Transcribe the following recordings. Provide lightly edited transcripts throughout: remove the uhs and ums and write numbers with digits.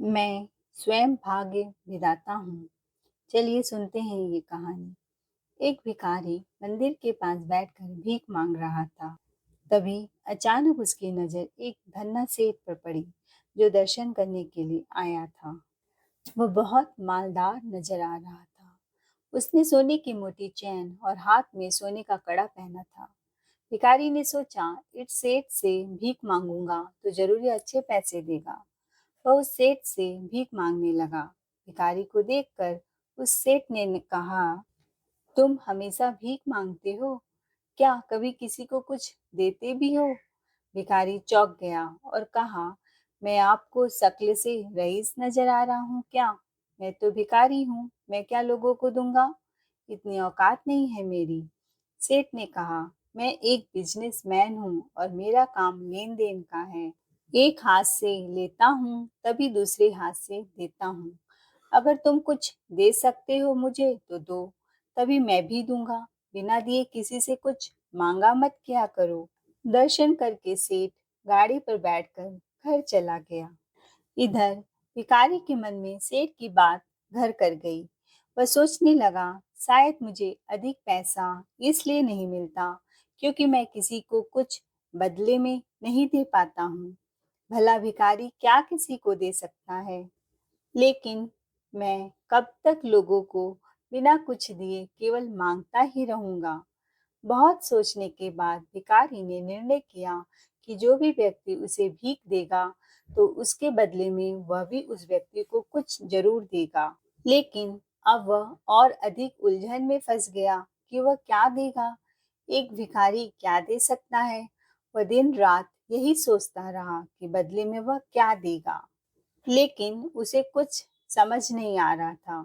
मैं स्वयं भाग्य विधाता हूँ। चलिए सुनते हैं ये कहानी। एक भिखारी मंदिर के पास बैठकर भीख मांग रहा था। तभी अचानक उसकी नजर एक धन्ना सेठ पर पड़ी, जो दर्शन करने के लिए आया था। वह बहुत मालदार नजर आ रहा था। उसने सोने की मोटी चैन और हाथ में सोने का कड़ा पहना था। भिखारी ने सोचा, इस सेठ से भीख मांगूंगा तो जरूर ये अच्छे पैसे देगा। वह उस सेठ से भीख मांगने लगा। भिखारी को देखकर उस सेठ ने कहा, तुम हमेशा भीख मांगते हो, क्या कभी किसी को कुछ देते भी हो? भिखारी चौंक गया और कहा, मैं आपको शक्ल से रईस नजर आ रहा हूँ क्या? मैं तो भिखारी हूँ, मैं क्या लोगों को दूंगा? इतनी औकात नहीं है मेरी। सेठ ने कहा, मैं एक बिजनेसमैन हूँ और मेरा काम लेन देन का है। एक हाथ से लेता हूँ तभी दूसरे हाथ से देता हूँ। अगर तुम कुछ दे सकते हो मुझे तो दो, तभी मैं भी दूंगा। बिना दिए किसी से कुछ मांगा मत किया करो। दर्शन करके सेठ गाड़ी पर बैठकर घर चला गया। इधर भिखारी के मन में सेठ की बात घर कर गई। वह सोचने लगा, शायद मुझे अधिक पैसा इसलिए नहीं मिलता क्योंकि मैं किसी को कुछ बदले में नहीं दे पाता हूँ। भला भिखारी क्या किसी को दे सकता है? लेकिन मैं कब तक लोगों को बिना कुछ दिए केवल मांगता ही रहूंगा। बहुत सोचने के बाद भिखारी ने निर्णय किया कि जो भी व्यक्ति उसे भीख देगा तो उसके बदले में वह भी उस व्यक्ति को कुछ जरूर देगा। लेकिन अब वह और अधिक उलझन में फंस गया कि वह क्या देगा। एक भिखारी क्या दे सकता है? वह दिन रात यही सोचता रहा कि बदले में वह क्या देगा, लेकिन उसे कुछ समझ नहीं आ रहा था।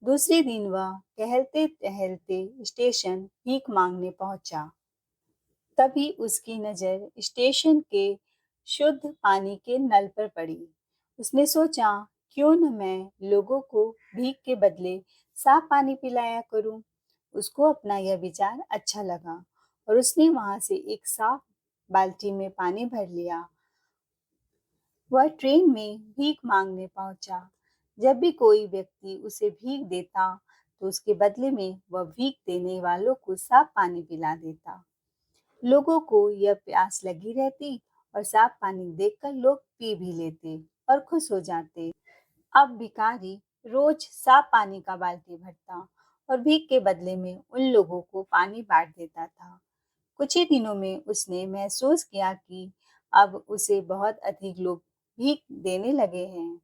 दूसरे दिन वह टहलते टहलते स्टेशन भीख मांगने पहुंचा। तभी उसकी नजर स्टेशन के शुद्ध पानी के नल पर पड़ी। उसने सोचा, क्यों न मैं लोगों को भीख के बदले साफ पानी पिलाया करूं। उसको अपना यह विचार अच्छा लगा और उसने वहां से एक साफ बाल्टी में पानी भर लिया। वह ट्रेन में भीख मांगने पहुंचा। जब भी कोई व्यक्ति उसे भीख देता तो उसके बदले में वह भीख देने वालों को साफ पानी पिला देता। लोगों को यह प्यास लगी रहती और साफ पानी देखकर लोग पी भी लेते और खुश हो जाते। अब भिखारी रोज साफ पानी का बाल्टी भरता और भीख के बदले में उन लोगों को पानी बांट देता था। कुछ ही दिनों में उसने महसूस किया कि अब उसे बहुत अधिक लोग भीख देने लगे हैं।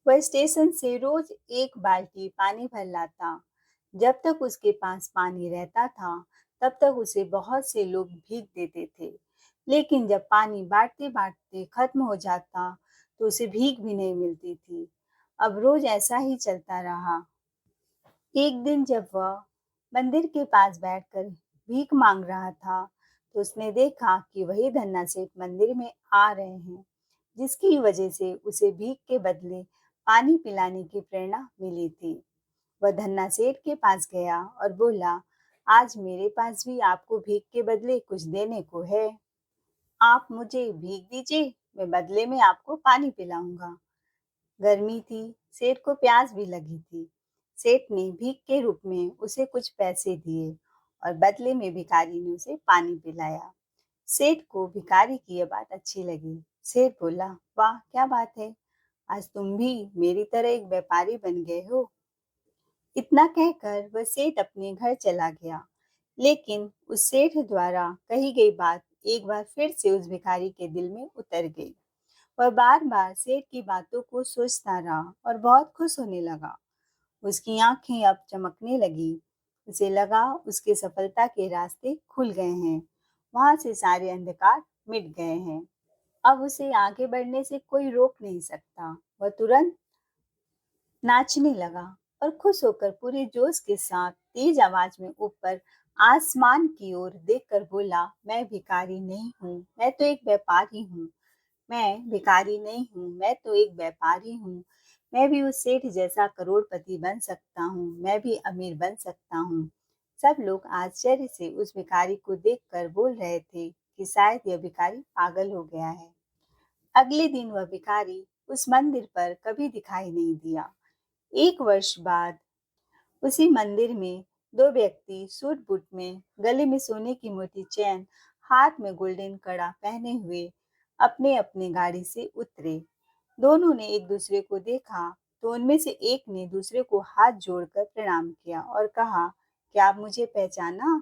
वह स्टेशन से रोज एक बाल्टी पानी भर लाता। जब तक उसके पास पानी रहता था, तब तक उसे बहुत से लोग भीख देते थे। लेकिन जब पानी बांटते बांटते खत्म हो जाता, तो उसे भीख भी नहीं मिलती थी। अब रोज ऐसा ही चलता रहा। एक दिन जब वह मंदिर के पास बैठकर भीख मांग रहा था, तो उसने देखा कि वही धन्ना सेठ मंदिर में आ रहे हैं, जिसकी वजह से उसे भीख के बदले पानी पिलाने की प्रेरणा मिली थी। वह धन्ना सेठ के पास गया और बोला, आज मेरे पास भी आपको भीख के बदले कुछ देने को है। आप मुझे भीख दीजिए, मैं बदले में आपको पानी पिलाऊंगा। गर्मी थी, सेठ को प्यास भी लगी थी। सेठ ने भीख के रूप में उसे कुछ पैसे दिए और बदले में भिखारी ने उसे पानी पिलाया। सेठ को भिखारी की यह बात अच्छी लगी। सेठ बोला, वाह क्या बात है, आज तुम भी मेरी तरह एक व्यापारी बन गए हो। इतना कहकर वह सेठ अपने घर चला गया। लेकिन उस सेठ द्वारा कही गई बात एक बार फिर से उस भिखारी के दिल में उतर गई। वह बार बार सेठ की बातों को सोचता रहा और बहुत खुश होने लगा। उसकी आंखें अब चमकने लगी। उसे लगा उसके सफलता के रास्ते खुल गए हैं। वहां से सारे अंधकार मिट गए हैं। अब उसे आगे बढ़ने से कोई रोक नहीं सकता। वह तुरंत नाचने लगा और खुश होकर पूरे जोश के साथ तेज आवाज में ऊपर आसमान की ओर देखकर बोला, मैं भिखारी नहीं हूँ, मैं तो एक व्यापारी हूँ। मैं भिखारी नहीं हूँ, मैं तो एक व्यापारी हूँ। मैं भी उस सेठ जैसा करोड़पति बन सकता हूँ, मैं भी अमीर बन सकता हूँ। सब लोग आश्चर्य से उस भिखारी को देखकर बोल रहे थे कि शायद यह भिखारी पागल हो गया है। अगले दिन वह भिखारी उस मंदिर पर कभी दिखाई नहीं दिया। 1 वर्ष बाद उसी मंदिर में दो व्यक्ति सूट बूट में, गले में सोने की मोटी चैन, हाथ में गोल्डन कड़ा पहने हुए अपने अपने गाड़ी से उतरे। दोनों ने एक दूसरे को देखा तो उनमें से एक ने दूसरे को हाथ जोड़कर प्रणाम किया और कहा, क्या आप मुझे पहचाना?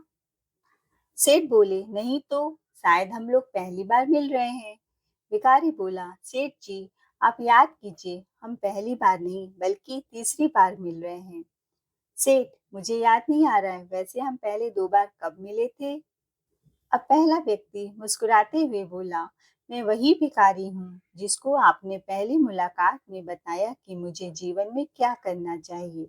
सेठ बोले, नहीं तो, शायद हम लोग पहली बार मिल रहे हैं। भिखारी बोला, सेठ जी, आप याद कीजिए, हम पहली बार नहीं बल्कि तीसरी बार मिल रहे हैं। सेठ, मुझे याद नहीं आ रहा है, वैसे हम पहले 2 बार कब मिले थे? अब पहला व्यक्ति मुस्कुराते हुए बोला, मैं वही भिखारी हूँ जिसको आपने पहली मुलाकात में बताया कि मुझे जीवन में क्या करना चाहिए,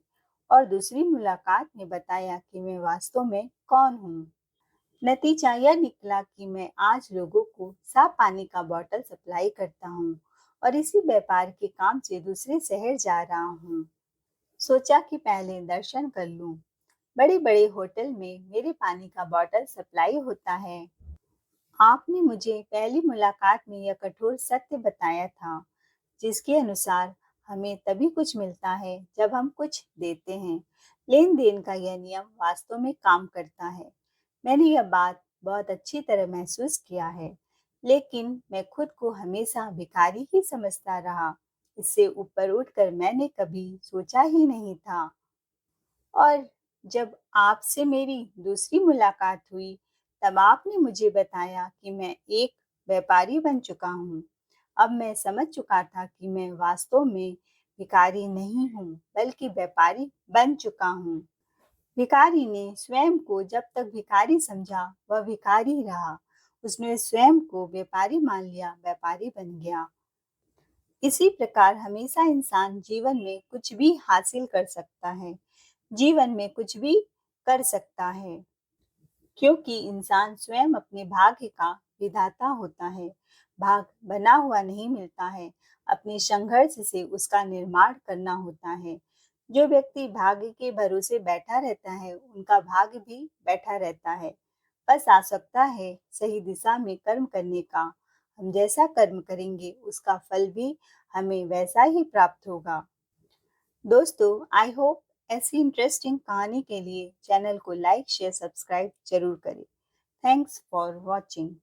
और दूसरी मुलाकात में बताया कि मैं वास्तव में कौन हूँ। नतीजा यह निकला कि मैं आज लोगों को साफ पानी का बॉटल सप्लाई करता हूँ और इसी व्यापार के काम से दूसरे शहर जा रहा हूँ। सोचा कि पहले दर्शन कर लूं। बड़े बड़े होटल में मेरे पानी का बॉटल सप्लाई होता है। आपने मुझे पहली मुलाकात में यह कठोर सत्य बताया था, जिसके अनुसार हमें तभी कुछ मिलता है जब हम कुछ देते हैं। लेन देन का यह नियम वास्तव में काम करता है। मैंने यह बात बहुत अच्छी तरह महसूस किया है, लेकिन मैं खुद को हमेशा भिखारी ही समझता रहा। इससे ऊपर उठकर मैंने कभी सोचा ही नहीं था। और जब आपसे मेरी दूसरी मुलाकात हुई, तब आपने मुझे बताया कि मैं एक व्यापारी बन चुका हूँ। अब मैं समझ चुका था कि मैं वास्तव में भिखारी नहीं हूँ, बल्कि व्यापारी बन चुका हूँ। भिखारी ने स्वयं को जब तक भिखारी समझा, वह भिखारी रहा। उसने स्वयं को व्यापारी मान लिया, व्यापारी बन गया। इसी प्रकार हमेशा इंसान जीवन में कुछ भी हासिल कर सकता है, जीवन में कुछ भी कर सकता है, क्योंकि इंसान स्वयं अपने भाग्य का विधाता होता है। भाग बना हुआ नहीं मिलता है, अपने संघर्ष से उसका निर्माण करना होता है। जो व्यक्ति भाग्य के भरोसे बैठा रहता है, उनका भाग्य भी बैठा रहता है। बस आवश्यकता है सही दिशा में कर्म करने का। हम जैसा कर्म करेंगे, उसका फल भी हमें वैसा ही प्राप्त होगा। दोस्तों, आई होप ऐसी इंटरेस्टिंग कहानी के लिए चैनल को लाइक शेयर सब्सक्राइब जरूर करें। Thanks for watching.